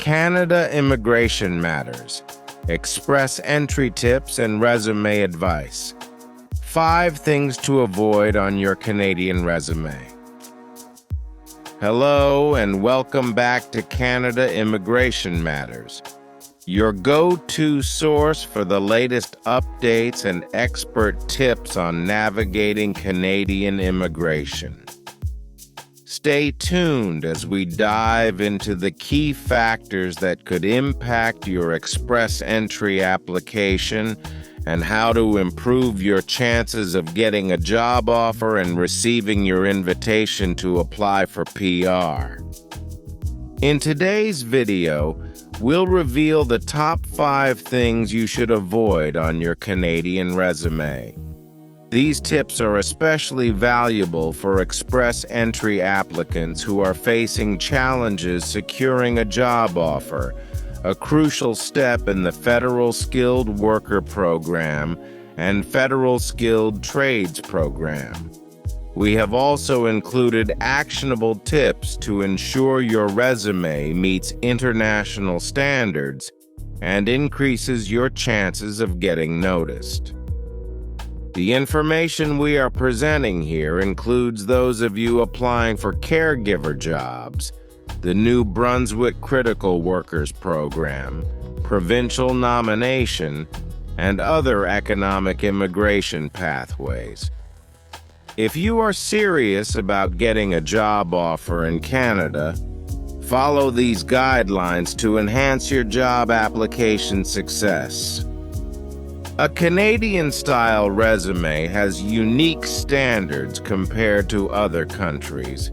Canada Immigration Matters, Express Entry Tips and Resume Advice. 5 things to avoid on your Canadian resume. Hello and welcome back to Canada Immigration Matters, your go-to source for the latest updates and expert tips on navigating Canadian immigration. Stay tuned as we dive into the key factors that could impact your express entry application and how to improve your chances of getting a job offer and receiving your invitation to apply for PR. In today's video, we'll reveal the top 5 things you should avoid on your Canadian resume. These tips are especially valuable for express entry applicants who are facing challenges securing a job offer, a crucial step in the Federal Skilled Worker Program and Federal Skilled Trades Program. We have also included actionable tips to ensure your resume meets international standards and increases your chances of getting noticed. The information we are presenting here includes those of you applying for caregiver jobs, the new Brunswick Critical Workers Program, provincial nomination, and other economic immigration pathways. If you are serious about getting a job offer in Canada, follow these guidelines to enhance your job application success. A Canadian-style resume has unique standards compared to other countries.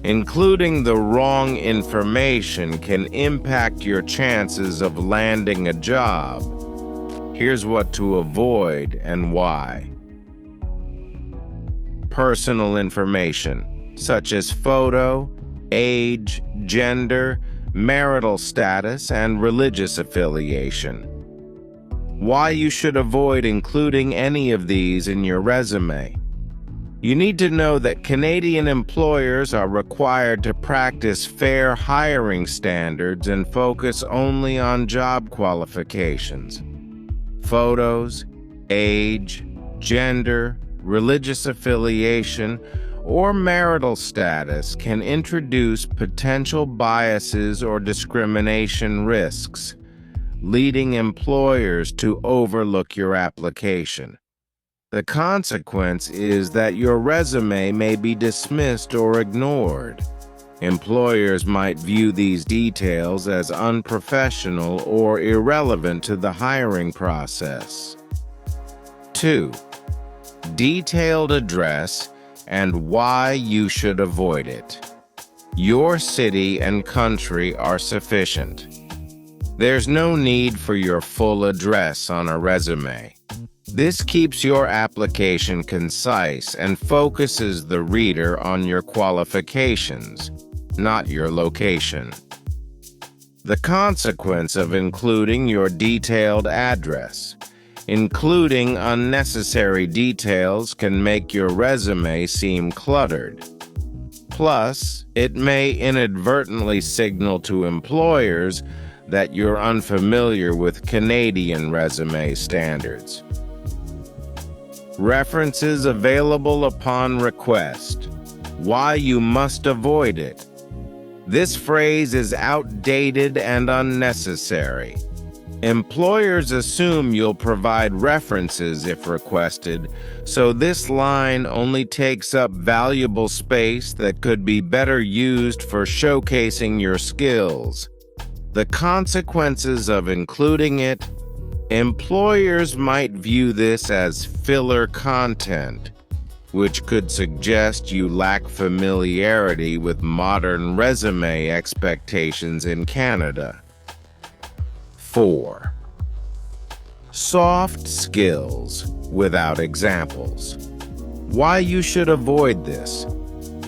Including the wrong information can impact your chances of landing a job. Here's what to avoid and why. Personal information, such as photo, age, gender, marital status, and religious affiliation. Why you should avoid including any of these in your resume. You need to know that Canadian employers are required to practice fair hiring standards and focus only on job qualifications. Photos, age, gender, religious affiliation, or marital status can introduce potential biases or discrimination risks, leading employers to overlook your application. The consequence is that your resume may be dismissed or ignored. Employers might view these details as unprofessional or irrelevant to the hiring process. 2. Detailed address and why you should avoid it. Your city and country are sufficient. There's no need for your full address on a resume. This keeps your application concise and focuses the reader on your qualifications, not your location. The consequence of including your detailed address. Including unnecessary details can make your resume seem cluttered. Plus, it may inadvertently signal to employers that you're unfamiliar with Canadian resume standards. References available upon request. Why you must avoid it. This phrase is outdated and unnecessary. Employers assume you'll provide references if requested, so this line only takes up valuable space that could be better used for showcasing your skills. The consequences of including it. Employers might view this as filler content, which could suggest you lack familiarity with modern resume expectations in Canada. 4. Soft skills without examples. Why you should avoid this.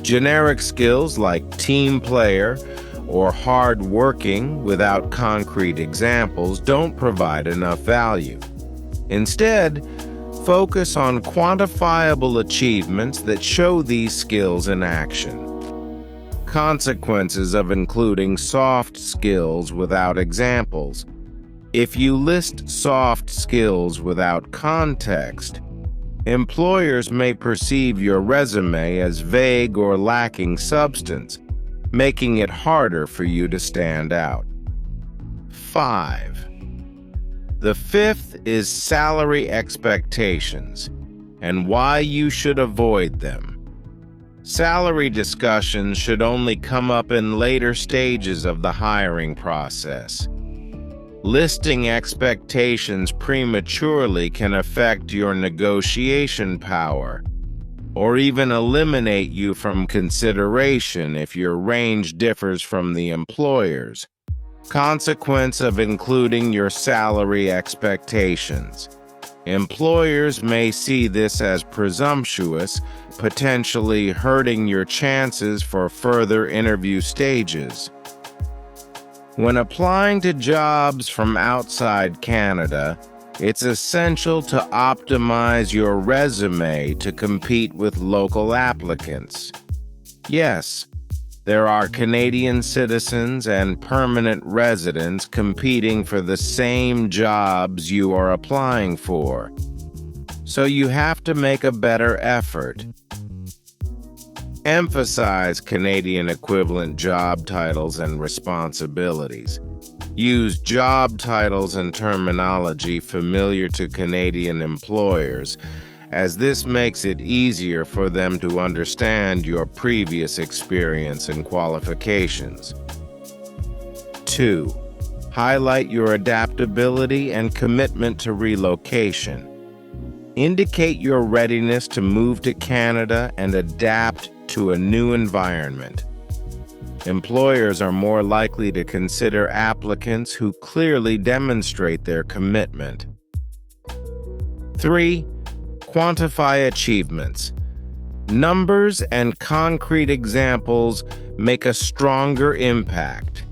Generic skills like team player or hard working without concrete examples don't provide enough value. Instead, focus on quantifiable achievements that show these skills in action. Consequences of including soft skills without examples. If you list soft skills without context, employers may perceive your resume as vague or lacking substance, making it harder for you to stand out. 5. The fifth is salary expectations and why you should avoid them. Salary discussions should only come up in later stages of the hiring process. Listing expectations prematurely can affect your negotiation power, or even eliminate you from consideration if your range differs from the employer's. Consequence of including your salary expectations. Employers may see this as presumptuous, potentially hurting your chances for further interview stages. When applying to jobs from outside Canada, it's essential to optimize your resume to compete with local applicants. Yes, there are Canadian citizens and permanent residents competing for the same jobs you are applying for, so you have to make a better effort. Emphasize Canadian equivalent job titles and responsibilities. Use job titles and terminology familiar to Canadian employers, as this makes it easier for them to understand your previous experience and qualifications. 2. Highlight your adaptability and commitment to relocation. Indicate your readiness to move to Canada and adapt to a new environment. Employers are more likely to consider applicants who clearly demonstrate their commitment. 3. Quantify achievements. Numbers and concrete examples make a stronger impact.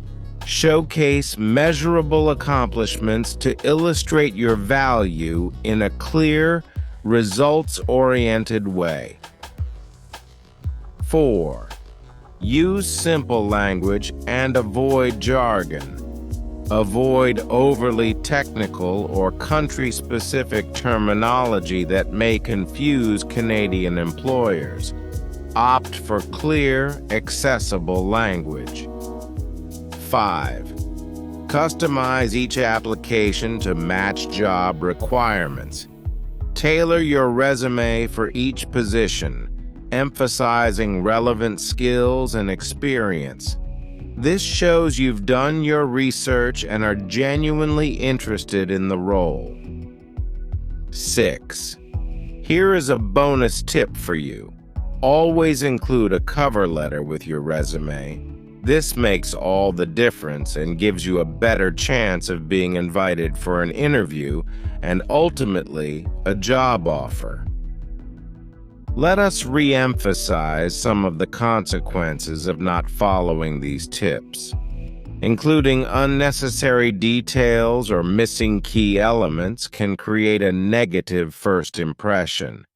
Showcase measurable accomplishments to illustrate your value in a clear, results-oriented way. 4. Use simple language and avoid jargon. Avoid overly technical or country-specific terminology that may confuse Canadian employers. Opt for clear, accessible language. 5. Customize each application to match job requirements. Tailor your resume for each position, emphasizing relevant skills and experience. This shows you've done your research and are genuinely interested in the role. 6. Here is a bonus tip for you. Always include a cover letter with your resume. This makes all the difference and gives you a better chance of being invited for an interview and ultimately a job offer. Let us re-emphasize some of the consequences of not following these tips, including unnecessary details or missing key elements can create a negative first impression.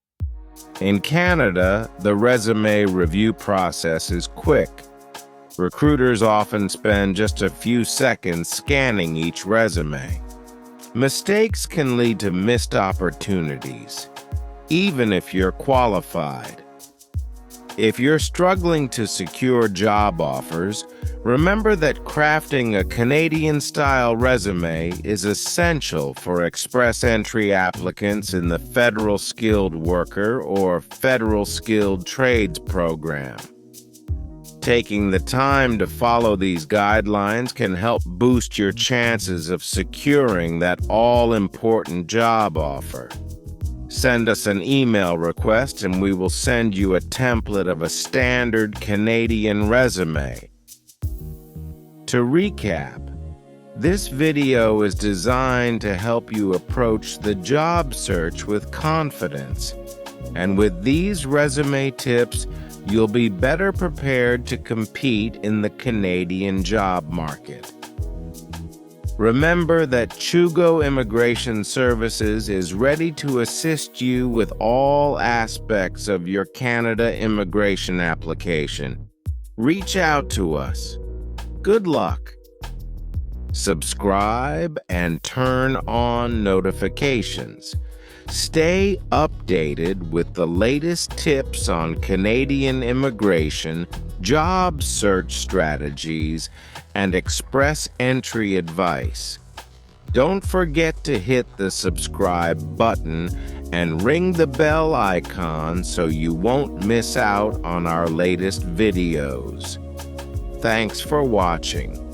In Canada, the resume review process is quick. Recruiters often spend just a few seconds scanning each resume. Mistakes can lead to missed opportunities, even if you're qualified. If you're struggling to secure job offers, remember that crafting a Canadian-style resume is essential for express entry applicants in the Federal Skilled Worker or Federal Skilled Trades program. Taking the time to follow these guidelines can help boost your chances of securing that all-important job offer. Send us an email request and we will send you a template of a standard Canadian resume. To recap, this video is designed to help you approach the job search with confidence. And with these resume tips, you'll be better prepared to compete in the Canadian job market. Remember that Chugo Immigration Services is ready to assist you with all aspects of your Canada immigration application. Reach out to us. Good luck. Subscribe and turn on notifications. Stay updated with the latest tips on Canadian immigration, job search strategies, and express entry advice. Don't forget to hit the subscribe button and ring the bell icon so you won't miss out on our latest videos. Thanks for watching.